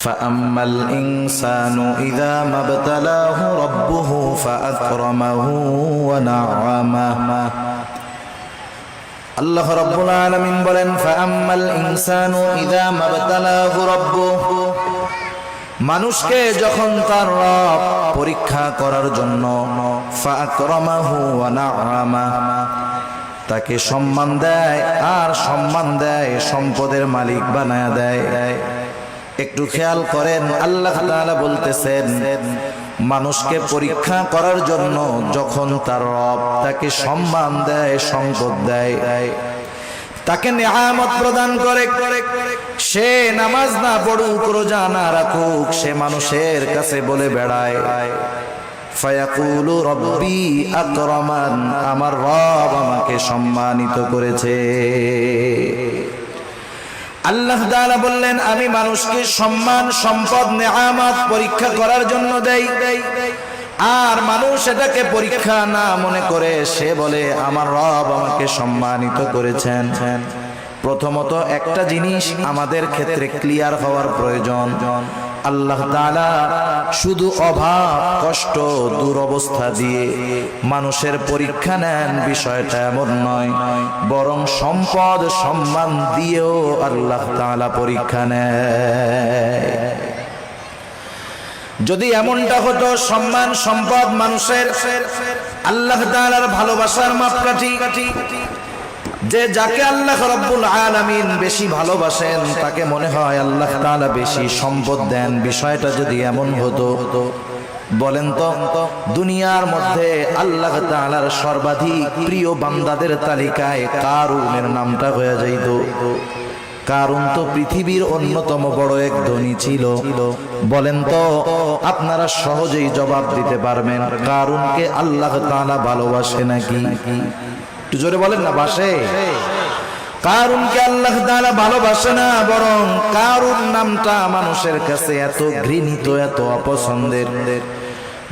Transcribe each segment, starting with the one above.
فأما الإنسان إذا ما ابتلاه ربه فأكرمه ونعمه আল্লাহ রাব্বুল আলামিন বলেন ফাআম্মাল ইনসানু ইযা মাবতালাহু রাব্বুহু মানুষকে যখন তার রব পরীক্ষা করার জন্য ফাআকরামাহু ওয়া নাআমা তাকে সম্মান দেয় আর সম্মান দেয় সম্পদের মালিক বানায়া দেয়। একটু খেয়াল করেন আল্লাহ তাআলা বলতেছেন মানুষকে পরীক্ষা করার জন্য যখন তার রব তাকে সম্মান দেয় সম্পদ দেয় তাকে নিয়ামত প্রদান করে সে নামাজ না পড়ুক রোজা না রাখুক সে মানুষের কাছে বলে বেড়ায় ফায়াকুলু রব্বি আকরামান আমার রব আমাকে সম্মানিত করেছে। আল্লাহ তাআলা বললেন আমি মানুষকে সম্মান সম্পদ নেয়ামত পরীক্ষা করার জন্য দেই আর মানুষ এটাকে পরীক্ষা না মনে করে সে বলে আমার রব আমাকে সম্মানিত করেছেন। প্রথমত একটা জিনিস আমাদের ক্ষেত্রে ক্লিয়ার হওয়ার প্রয়োজন আল্লাহ তাআলা শুধু অভাব কষ্ট দুরবস্থা দিয়ে মানুষের পরীক্ষা নেন বিষয়টা এমন নয়, বরং সম্পদ সম্মান দিয়েও আল্লাহ তাআলা পরীক্ষা নেয়। যদি এমনটা হতো সম্মান সম্পদ মানুষের আল্লাহ তাআলার ভালোবাসার মাপকাঠি, যে যাকে আল্লাহ রাব্বুল আলামিন বেশি ভালোবাসেন তাকে মনে হয় আল্লাহ তাআলা বেশি সম্পদ দেন, বিষয়টা যদি এমন হতো বলেন তো দুনিয়ার মধ্যে আল্লাহ তাআলার সর্বাধিক প্রিয় বান্দাদের তালিকায় কারুনের নামটা হয়ে যাইত। কারণ তো পৃথিবীর অন্যতম বড় এক ধনী ছিল। বলেন তো আপনারা সহজেই জবাব দিতে পারবেন কারুনকে আল্লাহ তাআলা ভালোবাসে নাকি? একটু জোরে বলেন না বাসে? কারুনকে আল্লাহ তাআলা ভালোবাসে না, বরং কারুন নামটা মানুষের কাছে এত ঘৃণিত এত অপছন্দের।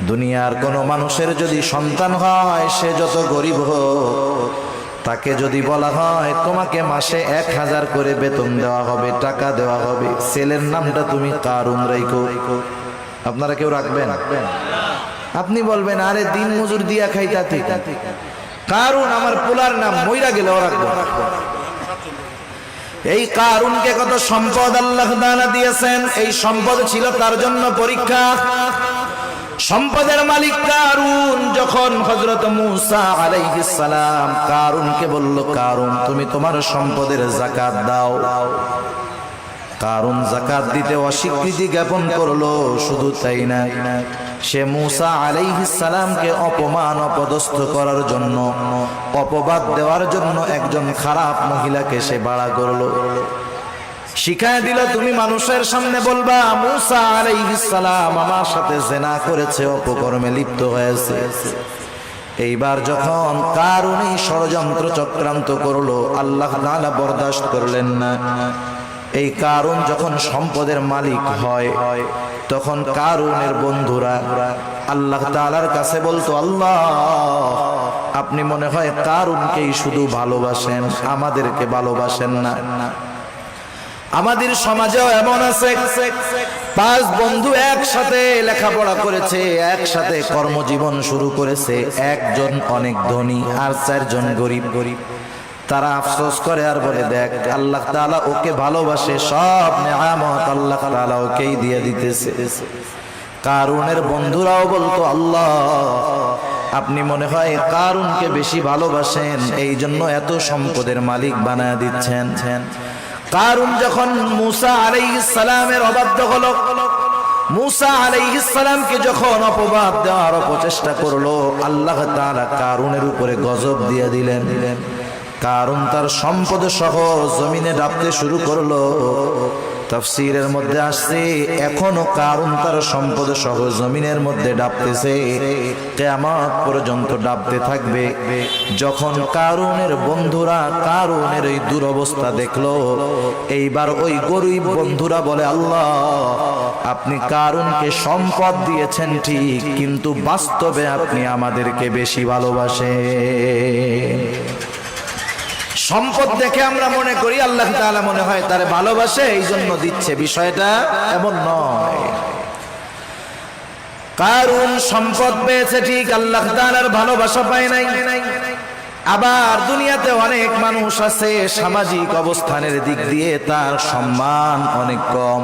দুনিয়ার কোন মানুষের যদি সন্তান হয় সে যত গরিব হোক তাকে যদি বলা হয় তোমাকে মাসে 1000 করে বেতন দেওয়া হবে টাকা দেওয়া হবে ছেলের নামটা তুমি কারুন রাখো, আপনারা কেউ রাখবেন? আপনি বলবেন আরে দিন মজুর দিয়া খাইতা ঠিক কারুন আমার পোলার নাম মইরা গেলে রাখবো। এই কারুনকে কত সম্পদ আল্লাহ তাআলা দিয়েছেন, এই সম্পদ ছিল তার জন্য পরীক্ষা। সম্পদের মালিক কারুন যখন হযরত মূসা আলাইহিস সালাম কারুনকে বলল কারুন তুমি তোমার সম্পদের যাকাত দাও, কারুন যাকাত দিতে অস্বীকৃতি জ্ঞাপন করলো। শুধু তাই না, সে মূসা আলাইহিস সালামকে অপমান অপদস্থ করার জন্য অপবাদ দেওয়ার জন্য একজন খারাপ মহিলাকে সে ভাড়া করলো, শিখায় দিল তুমি মানুষের সামনে বলবা মূসা আলাইহিস সালাম আমার সাথে জিনা করেছে অপকর্মে লিপ্ত হয়েছে। এইবার যখন কারুন এই ষড়যন্ত্র চক্রান্ত করলো আল্লাহ তাআলা বরদাস্ত করলেন না। এই কারুন যখন সম্পদের মালিক হয় তখন কারুনের বন্ধুরা আল্লাহ তাআলার কাছে বলতো আল্লাহ আপনি মনে হয় কারুনকেই শুধু ভালোবাসেন আমাদেরকে ভালোবাসেন না। আমাদের সমাজেও এমন আছে 5 বন্ধু একসাথে লেখাপড়া করেছে একসাথে কর্মজীবন শুরু করেছে, একজন অনেক ধনী আর 4 জন গরিব। তারা আফসোস করে আর বলে দেখ আল্লাহ তাআলা ওকে ভালোবাসে, সব নিয়ামত আল্লাহ তাআলা ওকেই দিয়ে দিতেছে। কারুনের বন্ধুরাও বলতো আল্লাহ আপনি মনে হয় কারুনকে বেশি ভালোবাসেন এই জন্য এত সম্পদের মালিক বানায় দিচ্ছেন। কারুন যখন মূসা আলাইহিস সালামের অবাধ্য হলো, মূসা আলাইহিস সালামকে যখন অপবাদ দেওয়ার প্রচেষ্টা করলো আল্লাহ তাআলা কারুনের উপরে গজব দিয়ে দিলেন। কারুন তার সম্পদ সহ জমিনে ডাবতে শুরু করলো। তাফসীরের মধ্যে আসছে এখনো কারুন তার সম্পদ সহ জমিনের মধ্যে ডাবতেছে, কিয়ামত পর্যন্ত ডাবতে থাকবে। যখন কারুনের বন্ধুরা কারুনের এই দুরবস্থা দেখলো এইবার ওই গরিব বন্ধুরা বলে আল্লাহ আপনি কারুনকে সম্পদ দিয়েছেন ঠিক, কিন্তু বাস্তবে আপনি আমাদেরকে বেশি ভালোবাসেন। সম্পদ দেখে আমরা মনে করি আল্লাহ তাআলা মনে হয় তারে ভালোবাসে এই জন্য দিচ্ছে, বিষয়টা এমন নয়। কারুন সম্পদ পেয়েছে ঠিক, আল্লাহ তাআলার ভালোবাসা পায় নাই। আবার দুনিয়াতে অনেক মানুষ আছে সামাজিক অবস্থানের দিক দিয়ে তার সম্মান অনেক কম।